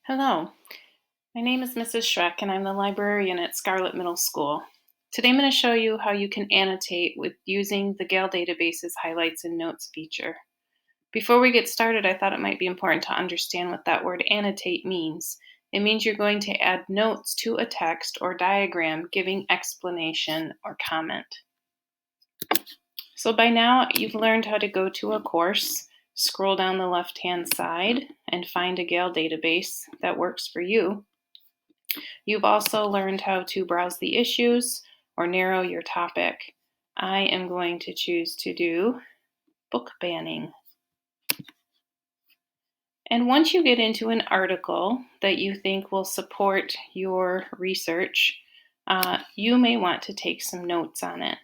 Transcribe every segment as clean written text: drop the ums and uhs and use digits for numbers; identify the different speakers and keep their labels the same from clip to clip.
Speaker 1: Hello, my name is Mrs. Schreck and I'm the librarian at Scarlett Middle School. Today I'm going to show you how you can annotate with using the Gale database's highlights and notes feature. Before we get started, I thought it might be important to understand what that word annotate means. It means you're going to add notes to a text or diagram giving explanation or comment. So by now you've learned how to go to a course, scroll down the left-hand side, and find a Gale database that works for you. You've also learned how to browse the issues or narrow your topic. I am going to choose to do book banning. And once you get into an article that you think will support your research, you may want to take some notes on it.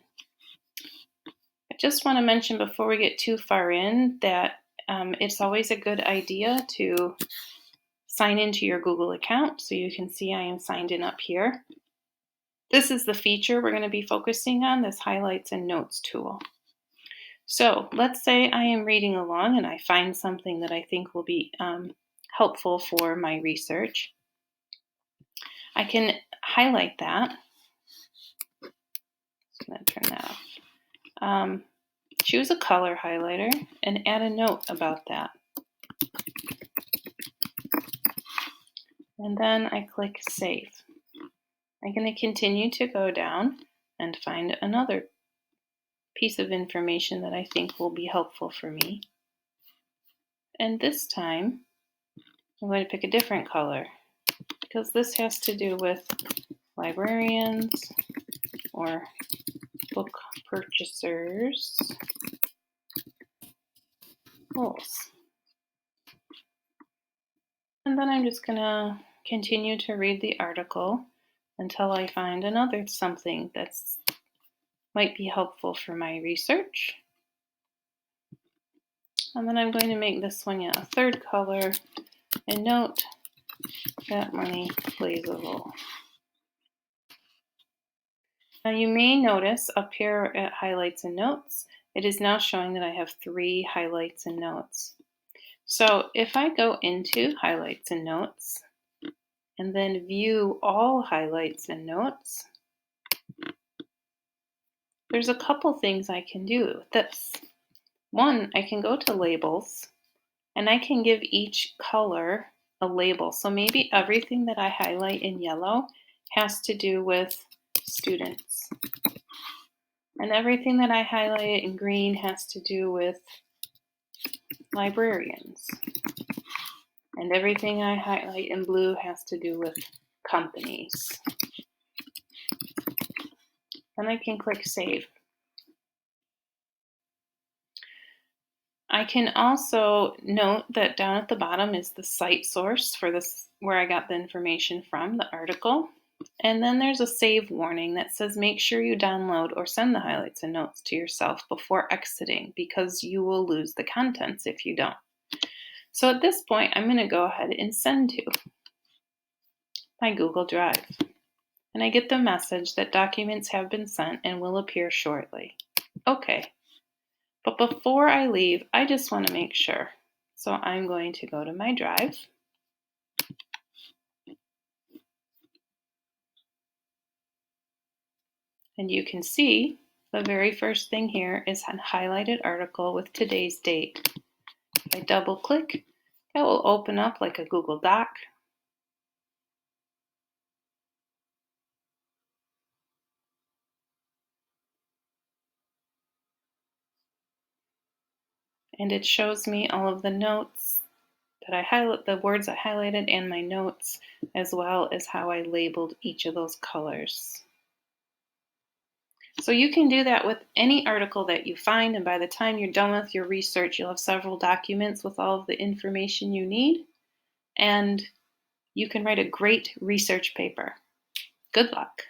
Speaker 1: I just want to mention before we get too far in that it's always a good idea to sign into your Google account. So you can see I am signed in up here. This is the feature we're going to be focusing on, this highlights and notes tool. So let's say I am reading along and I find something that I think will be helpful for my research. I can highlight that. I'm going to turn that off. Choose a color highlighter and add a note about that. And then I click Save. I'm going to continue to go down and find another piece of information that I think will be helpful for me. And this time, I'm going to pick a different color because this has to do with librarians or book purchasers' goals. And then I'm just going to continue to read the article until I find another something that might be helpful for my research. And then I'm going to make this one a third color and note that money plays a role. Now you may notice up here at highlights and notes, it is now showing that I have 3 highlights and notes. So if I go into highlights and notes and then view all highlights and notes, there's a couple things I can do with this. One, I can go to labels and I can give each color a label. So maybe everything that I highlight in yellow has to do with students. And everything that I highlight in green has to do with librarians. And everything I highlight in blue has to do with companies. Then I can click Save. I can also note that down at the bottom is the site source for this, where I got the information from, the article. And then there's a save warning that says make sure you download or send the highlights and notes to yourself before exiting because you will lose the contents if you don't. So at this point, I'm going to go ahead and send to my Google Drive. And I get the message that documents have been sent and will appear shortly. Okay. But before I leave, I just want to make sure. So I'm going to go to my drive. And you can see the very first thing here is a highlighted article with today's date. If I double click, that will open up like a Google Doc. And it shows me all of the notes that I highlight, the words I highlighted and my notes, as well as how I labeled each of those colors. So you can do that with any article that you find, and by the time you're done with your research, you'll have several documents with all of the information you need, and you can write a great research paper. Good luck.